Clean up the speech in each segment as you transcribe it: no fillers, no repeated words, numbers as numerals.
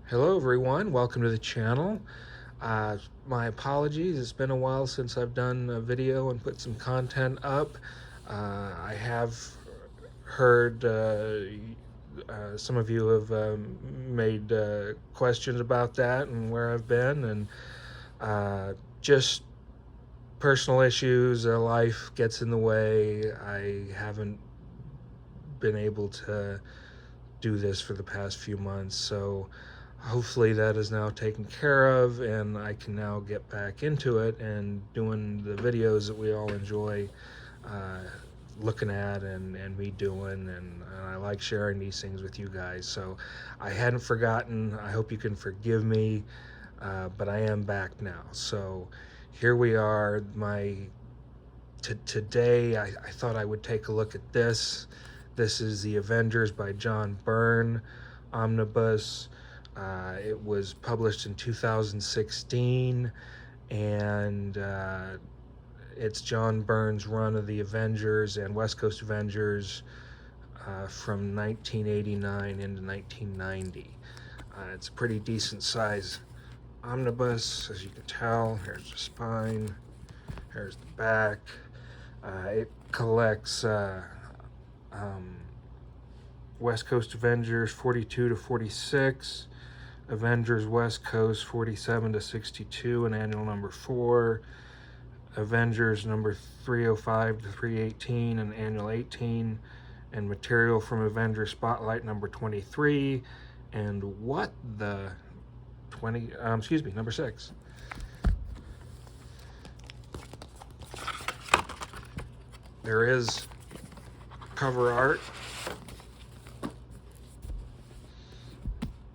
Hello everyone, welcome to the channel. My apologies, it's been a while since I've done a video and put some content up. I have heard some of you have made questions about that and where I've been, and just personal issues, life gets in the way. I haven't been able to do this for the past few months, so hopefully that is now taken care of and I can now get back into it and doing the videos that we all enjoy looking at and me doing, and I like sharing these things with you guys. So I hadn't forgotten. I hope you can forgive me, but I am back now. So here we are. Today I thought I would take a look at this. This is the Avengers by John Byrne Omnibus. It was published in 2016, and it's John Byrne's run of the Avengers and West Coast Avengers from 1989 into 1990. It's a pretty decent size omnibus, as you can tell. Here's the spine, here's the back. It collects West Coast Avengers 42 to 46, Avengers West Coast 47 to 62, and annual number 4, Avengers number 305 to 318, and annual 18, and material from Avengers Spotlight number 23, and what the number 6. There is cover art.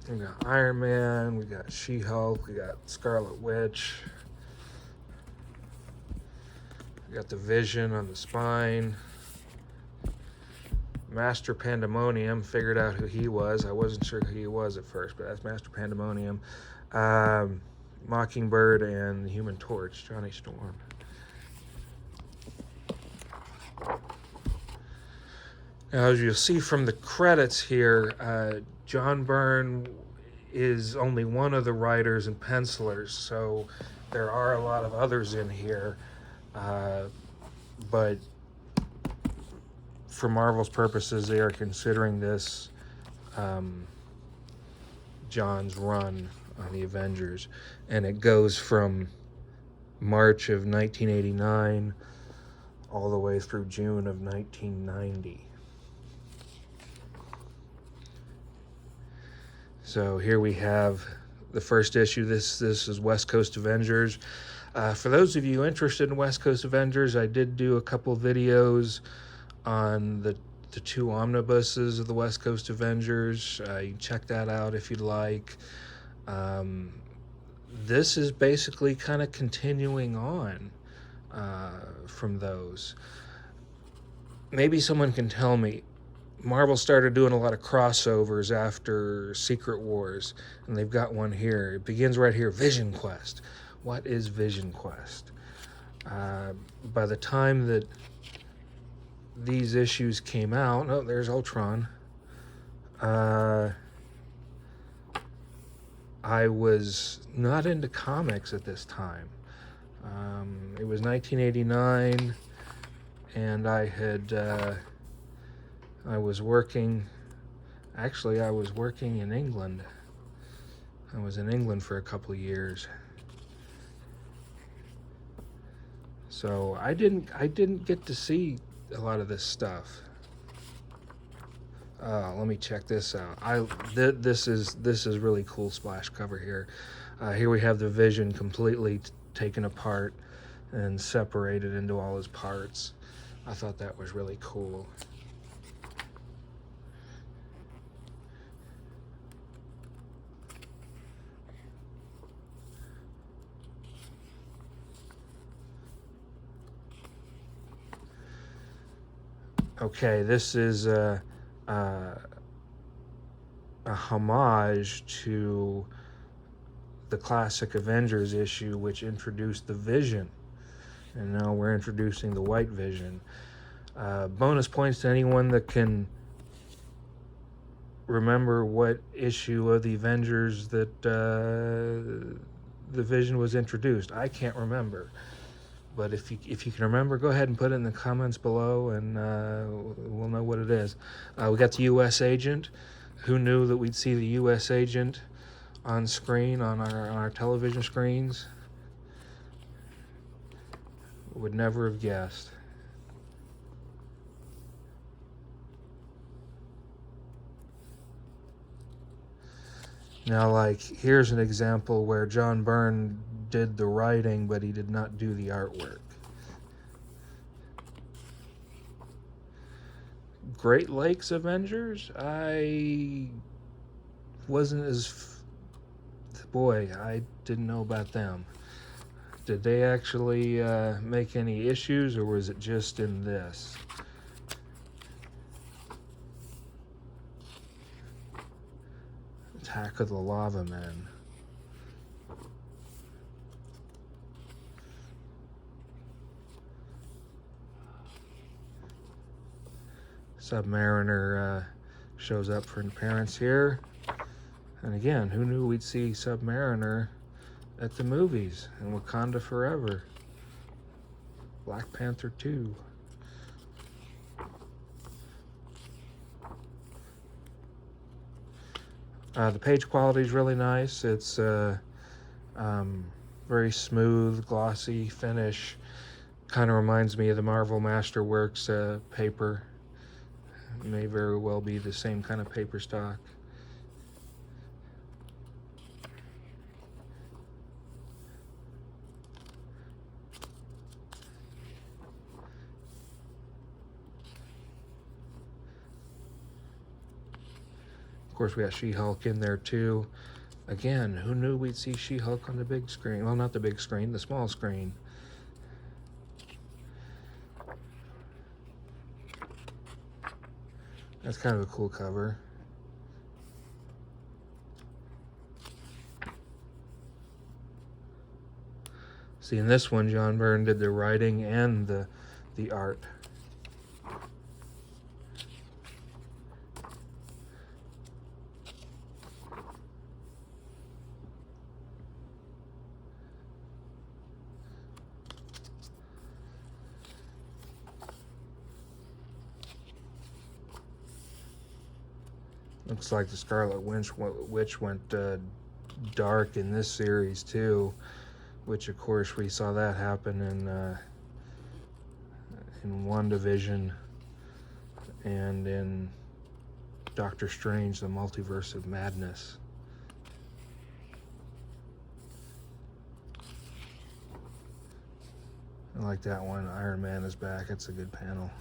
We got Iron Man, we got She-Hulk, we got Scarlet Witch. We got the Vision on the spine. Master Pandemonium, figured out who he was. I wasn't sure who he was at first, but that's Master Pandemonium. Mockingbird and the Human Torch, Johnny Storm. Now, as you'll see from the credits here, John Byrne is only one of the writers and pencilers, so there are a lot of others in here, but for Marvel's purposes, they are considering this John's run on the Avengers, and it goes from March of 1989 all the way through June of 1990. So here we have the first issue. This is West Coast Avengers. For those of you interested in West Coast Avengers, I did do a couple videos on the two omnibuses of the West Coast Avengers. You can check that out if you'd like. This is basically kind of continuing on from those. Maybe someone can tell me, Marvel started doing a lot of crossovers after Secret Wars, and they've got one here. It begins right here, Vision Quest. What is Vision Quest? By the time that these issues came out, oh, there's Ultron. I was not into comics at this time. It was 1989, and I was working in England. I was in England for a couple of years. So I didn't get to see a lot of this stuff. Let me check this out. This is really cool splash cover here. Here we have the Vision completely taken apart and separated into all his parts. I thought that was really cool. Okay, this is a homage to the classic Avengers issue, which introduced the Vision, and now we're introducing the White Vision. Bonus points to anyone that can remember what issue of the Avengers that the Vision was introduced. I can't remember. But if you can remember, go ahead and put it in the comments below, and we'll know what it is. We got the U.S. Agent. Who knew that we'd see the U.S. Agent on screen, on our television screens? Would never have guessed. Now, like, here's an example where John Byrne did the writing, but he did not do the artwork. Great Lakes Avengers? I wasn't as... Boy, I didn't know about them. Did they actually make any issues, or was it just in this? Attack of the Lava Men. Submariner shows up for an appearance here. And again, who knew we'd see Submariner at the movies in Wakanda Forever? Black Panther 2. The page quality is really nice. It's very smooth, glossy finish. Kind of reminds me of the Marvel Masterworks paper. It may very well be the same kind of paper stock. Of course, we got She-Hulk in there too. Again, who knew we'd see She-Hulk on the big screen? Well, not the big screen, the small screen. That's kind of a cool cover. See, in this one, John Byrne did the writing and the art. Looks like the Scarlet Witch went dark in this series too, which of course we saw that happen in WandaVision and in Doctor Strange, the Multiverse of Madness. I like that one. Iron Man is back. It's a good panel.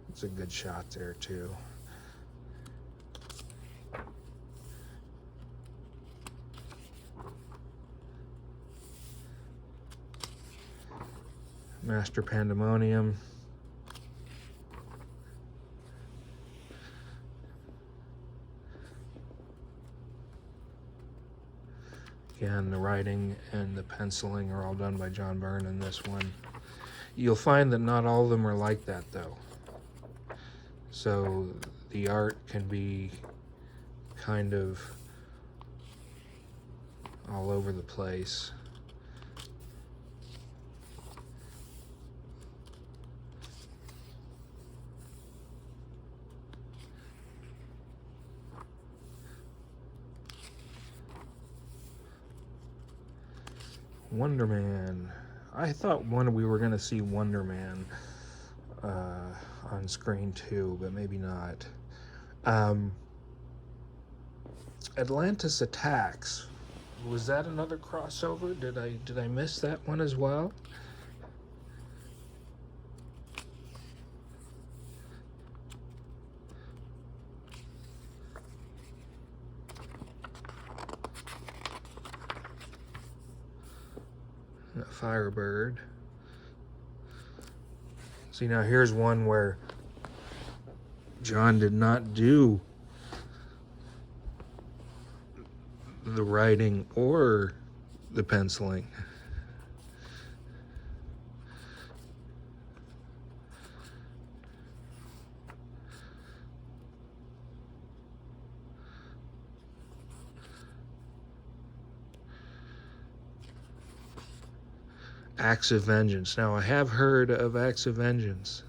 It's a good shot there too. Master Pandemonium. Again, the writing and the penciling are all done by John Byrne in this one. You'll find that not all of them are like that though. So the art can be kind of all over the place. Wonder Man. I thought we were going to see Wonder Man on screen too, but maybe not. Atlantis Attacks. Was that another crossover? Did I miss that one as well? Firebird. See, now here's one where John did not do the writing or the penciling. Acts of Vengeance. Now, I have heard of Acts of Vengeance.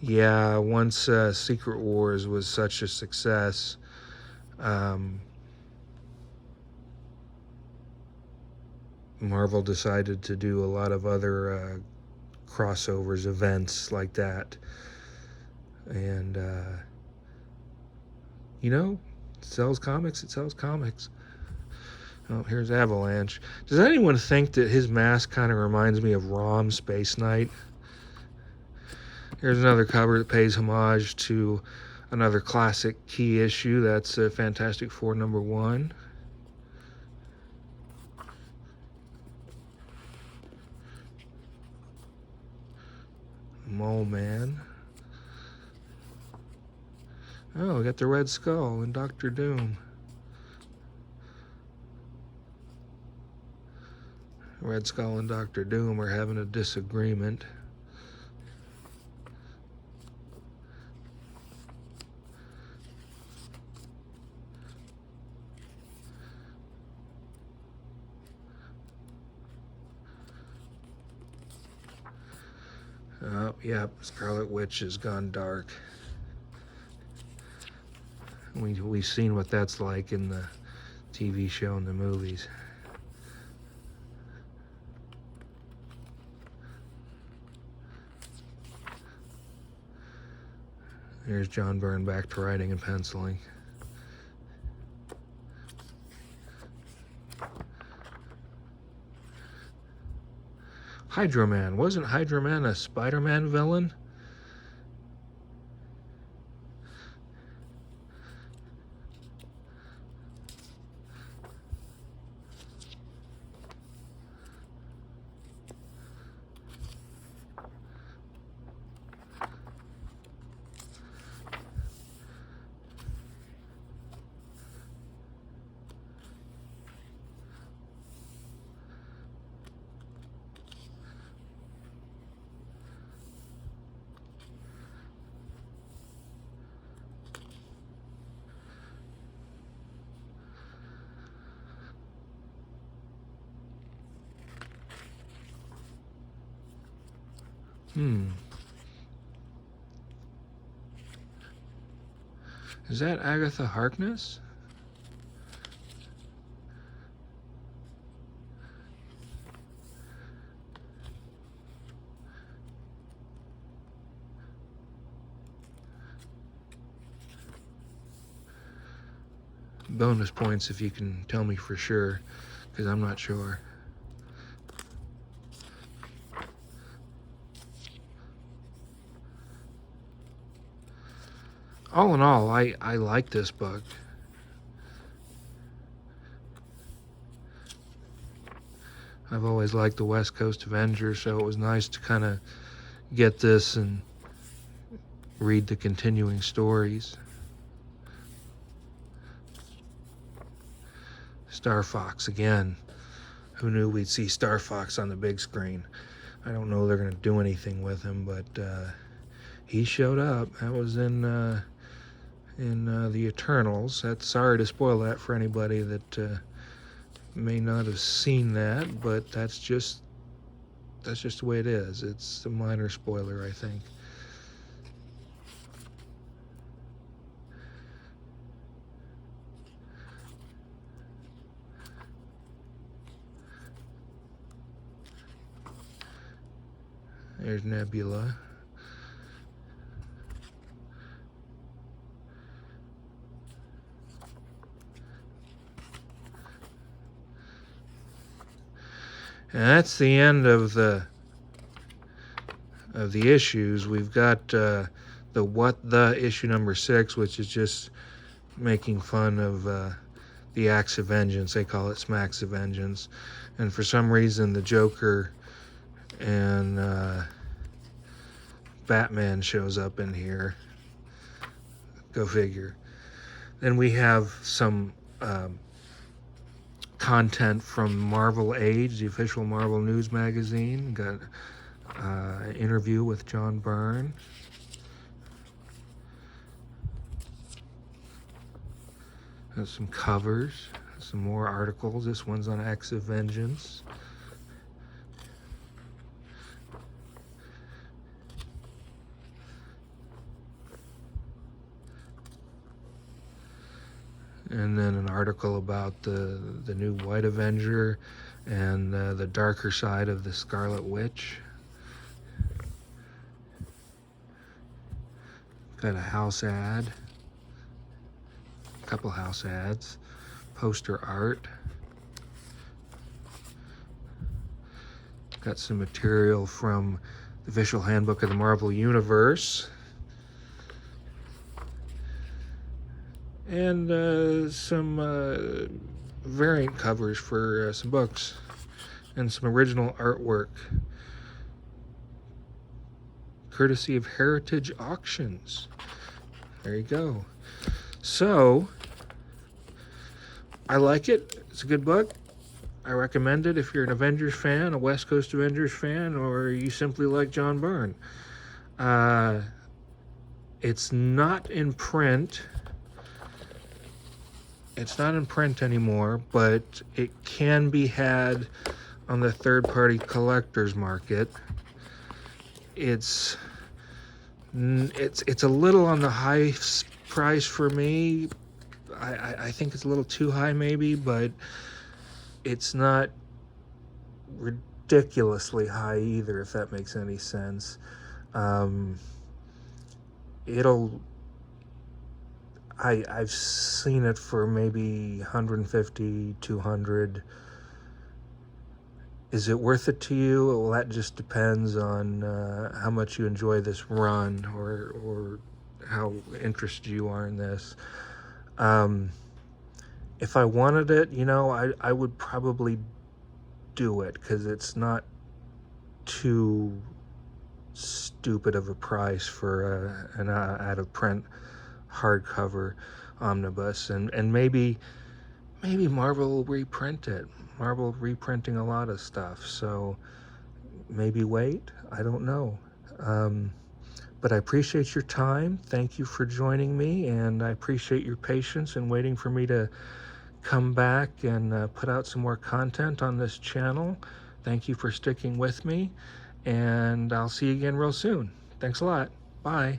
Yeah, once Secret Wars was such a success, Marvel decided to do a lot of other crossovers, events like that. And, you know, it sells comics, it sells comics. Oh, here's Avalanche. Does anyone think that his mask kind of reminds me of Rom Space Knight? Here's another cover that pays homage to another classic key issue. That's Fantastic Four #1. Mole Man. Oh, we got the Red Skull and Doctor Doom. Red Skull and Doctor Doom are having a disagreement. Oh, yep, Scarlet Witch has gone dark. We've seen what that's like in the TV show and the movies. Here's John Byrne back to writing and penciling. Hydro Man. Wasn't Hydro Man a Spider-Man villain? Is that Agatha Harkness? Bonus points if you can tell me for sure, because I'm not sure. All in all, I like this book. I've always liked the West Coast Avengers, so it was nice to kind of get this and read the continuing stories. Star Fox again. Who knew we'd see Star Fox on the big screen? I don't know they're going to do anything with him, but he showed up. That was in the Eternals. Sorry to spoil that for anybody that may not have seen that, but that's just the way it is. It's a minor spoiler, I think. There's Nebula. And that's the end of the issues. We've got the What the issue #6, which is just making fun of the Acts of Vengeance. They call it Smacks of Vengeance. And for some reason, the Joker and Batman shows up in here. Go figure. Then we have some content from Marvel Age, the official Marvel news magazine. Got an interview with John Byrne. Got some covers, some more articles. This one's on X of Vengeance. And then an article about the new White Avenger and the darker side of the Scarlet Witch. Got a house ad, a couple house ads, poster art. Got some material from the Official Handbook of the Marvel Universe. And some variant covers for some books and some original artwork courtesy of Heritage Auctions. There you go. So I like it. It's a good book. I recommend it if you're an Avengers fan, a West Coast Avengers fan, or you simply like John Byrne. It's not in print. It's not in print anymore, but it can be had on the third-party collector's market. It's a little on the high price for me. I think it's a little too high maybe, but it's not ridiculously high either, if that makes any sense. I've seen it for maybe 150, 200. Is it worth it to you? Well, that just depends on how much you enjoy this run or how interested you are in this. If I wanted it, you know, I would probably do it because it's not too stupid of a price for an out-of-print hardcover omnibus, and maybe Marvel will reprint it. Marvel reprinting a lot of stuff, so maybe wait. I don't know. But I appreciate your time. Thank you for joining me, and I appreciate your patience and waiting for me to come back and put out some more content on this channel. Thank you for sticking with me, and I'll see you again real soon. Thanks a lot. Bye.